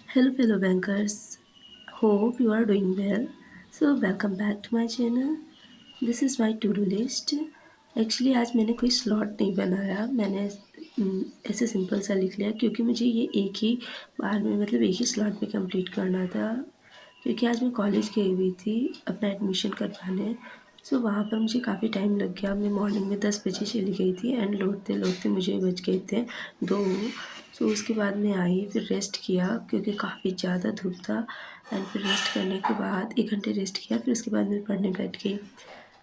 Hello, fellow bankers. Hope you are doing well. So, welcome back to my channel. This is my to-do list. Actually आज मैंने कोई slot नहीं बनाया, मैंने ऐसे सिंपल सा लिख लिया क्योंकि मुझे ये एक ही बार में मतलब एक ही स्लॉट में कंप्लीट करना था। क्योंकि आज मैं कॉलेज गई हुई थी अपना एडमिशन करवाने। सो वहाँ पर मुझे काफ़ी टाइम लग गया। मैं मॉर्निंग में 10 बजे चली गई थी एंड लौटते लौटते मुझे बज गए थे 2। सो उसके बाद मैं आई, फिर रेस्ट किया क्योंकि काफ़ी ज़्यादा धूप था। एंड फिर रेस्ट करने के बाद 1 घंटे रेस्ट किया, फिर उसके बाद मैं पढ़ने बैठ गई।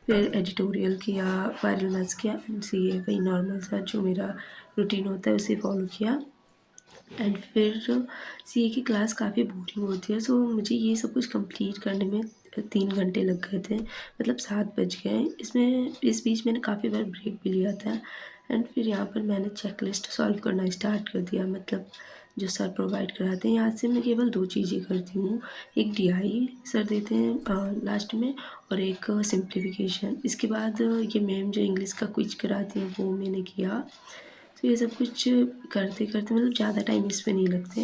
फिर एडिटोरियल किया, वायरल मैथ्स किया एंड सीए, वही नॉर्मल सा जो मेरा रूटीन होता है उसे फॉलो किया। एंड फिर सीए की क्लास काफ़ी बोरिंग होती है, सो मुझे ये सब कुछ कंप्लीट करने में 3 घंटे लग गए थे, मतलब 7 बज गए। इस बीच मैंने काफ़ी बार ब्रेक भी लिया था। एंड फिर यहाँ पर मैंने चेकलिस्ट सॉल्व करना स्टार्ट कर दिया, मतलब जो सर प्रोवाइड कराते हैं। यहाँ से मैं केवल 2 चीज़ें करती हूँ, एक डीआई सर देते हैं लास्ट में, और एक सिंप्लीफिकेशन। इसके बाद ये मैम जो इंग्लिश का क्विज कराती हैं वो मैंने किया। तो ये सब कुछ करते करते मतलब ज़्यादा टाइम इसमें नहीं लगते।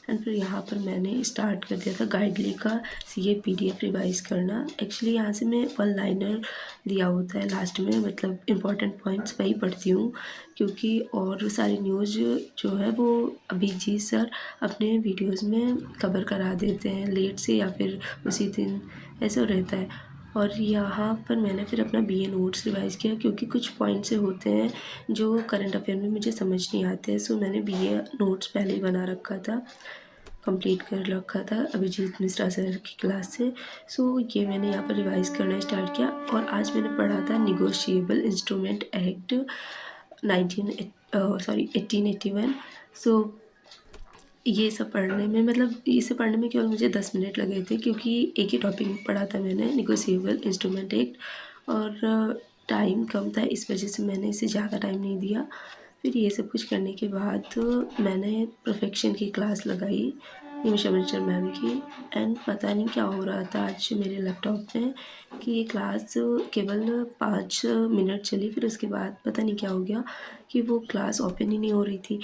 एंड फिर यहाँ पर मैंने स्टार्ट कर दिया था गाइडली का सीए पीडीएफ रिवाइज करना। एक्चुअली यहाँ से मैं वन लाइनर दिया होता है लास्ट में, मतलब इम्पॉर्टेंट पॉइंट्स वही पढ़ती हूँ क्योंकि और सारी न्यूज़ जो है वो अभिजीत सर अपने वीडियोज़ में कवर करा देते हैं लेट से या फिर उसी दिन, ऐसा रहता है। और यहाँ पर मैंने फिर अपना बीए नोट्स रिवाइज़ किया क्योंकि कुछ पॉइंट्स से होते हैं जो करंट अफेयर में मुझे समझ नहीं आते हैं। सो मैंने बीए नोट्स पहले ही बना रखा था, कंप्लीट कर रखा था अभिजीत मिश्रा सर की क्लास से। सो ये मैंने यहाँ पर रिवाइज़ करना स्टार्ट किया। और आज मैंने पढ़ा था निगोशिएबल इंस्ट्रूमेंट एक्ट 1881। सो ये सब पढ़ने में, मतलब इसे पढ़ने में केवल मुझे 10 मिनट लगे थे क्योंकि एक ही टॉपिक पढ़ा था मैंने, निगोशिएबल इंस्ट्रूमेंट एक्ट, और टाइम कम था, इस वजह से मैंने इसे ज़्यादा टाइम नहीं दिया। फिर ये सब कुछ करने के बाद मैंने परफेक्शन की क्लास लगाई निमिषा बंसल मैम की। एंड पता नहीं क्या हो रहा था आज मेरे लैपटॉप में कि ये क्लास केवल 5 मिनट चली, फिर उसके बाद पता नहीं क्या हो गया कि वो क्लास ओपन ही नहीं हो रही थी।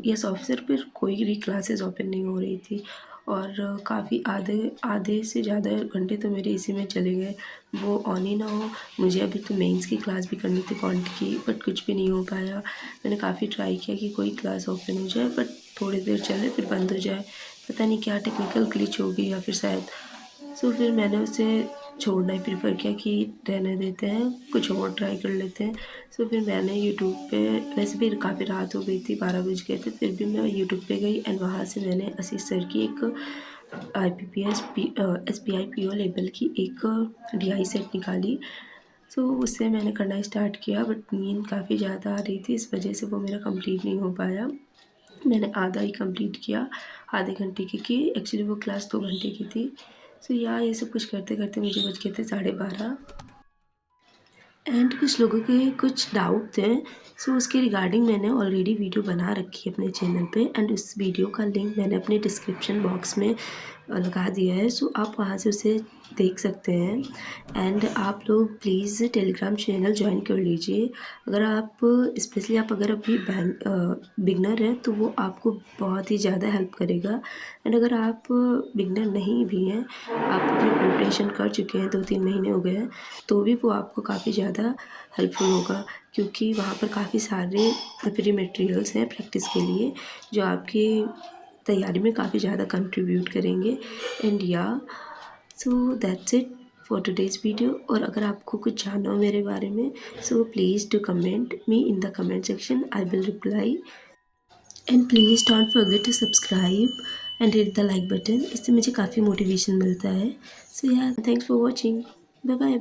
यस ऑफिसर, फिर कोई भी क्लासेस ओपन नहीं हो रही थी और काफ़ी आधे आधे से ज़्यादा घंटे तो मेरे इसी में चले गए, वो ऑन ही ना हो। मुझे अभी तो मेंस की क्लास भी करनी थी क्वांट की, बट कुछ भी नहीं हो पाया। मैंने काफ़ी ट्राई किया कि कोई क्लास ओपन हो जाए, बट थोड़ी देर चले फिर बंद हो जाए, पता नहीं क्या टेक्निकल ग्लिच हो गई या फिर शायद। सो फिर मैंने उसे छोड़ना ही प्रेफर किया कि रहने देते हैं, कुछ और ट्राई कर लेते हैं। सो फिर मैंने यूट्यूब पे, वैसे भी काफ़ी रात हो गई थी, 12 बज गए थे, फिर भी मैं यूट्यूब पे गई एंड वहाँ से मैंने आशीष सर की एक एसबीआई पीओ लेवल की एक डीआई सेट निकाली। सो उससे मैंने करना स्टार्ट किया, बट नींद काफ़ी ज़्यादा आ रही थी, इस वजह से वो मेरा कंप्लीट नहीं हो पाया। मैंने आधा ही कंप्लीट किया, आधे घंटे की एक्चुअली वो क्लास 2 घंटे की थी। सो ये सब कुछ करते करते मुझे बज गए थे 12:30। एंड कुछ लोगों के कुछ डाउट थे, सो उसके रिगार्डिंग मैंने ऑलरेडी वीडियो बना रखी है अपने चैनल पे एंड उस वीडियो का लिंक मैंने अपने डिस्क्रिप्शन बॉक्स में लगा दिया है। सो आप वहाँ से उसे देख सकते हैं। एंड आप लोग प्लीज़ टेलीग्राम चैनल ज्वाइन कर लीजिए। अगर आप स्पेशली आप अगर अभी बिगनर हैं तो वो आपको बहुत ही ज़्यादा हेल्प करेगा। एंड अगर आप बिगनर नहीं भी हैं, आप अपनी प्रिपरेशन कर चुके हैं, 2-3 महीने हो गए हैं, तो भी वो आपको काफ़ी ज़्यादा हेल्पफुल होगा क्योंकि वहाँ पर काफ़ी सारे फ्री मटेरियल्स हैं प्रैक्टिस के लिए जो आपकी तैयारी में काफ़ी ज़्यादा कंट्रीब्यूट करेंगे। And yeah so that's it for today's video. और अगर आपको कुछ जानना हो मेरे बारे में, so please do comment me in the comment section, I will reply. And please don't forget to subscribe and hit the like button, इससे मुझे काफ़ी मोटिवेशन मिलता है। So yeah thanks for watching, bye bye.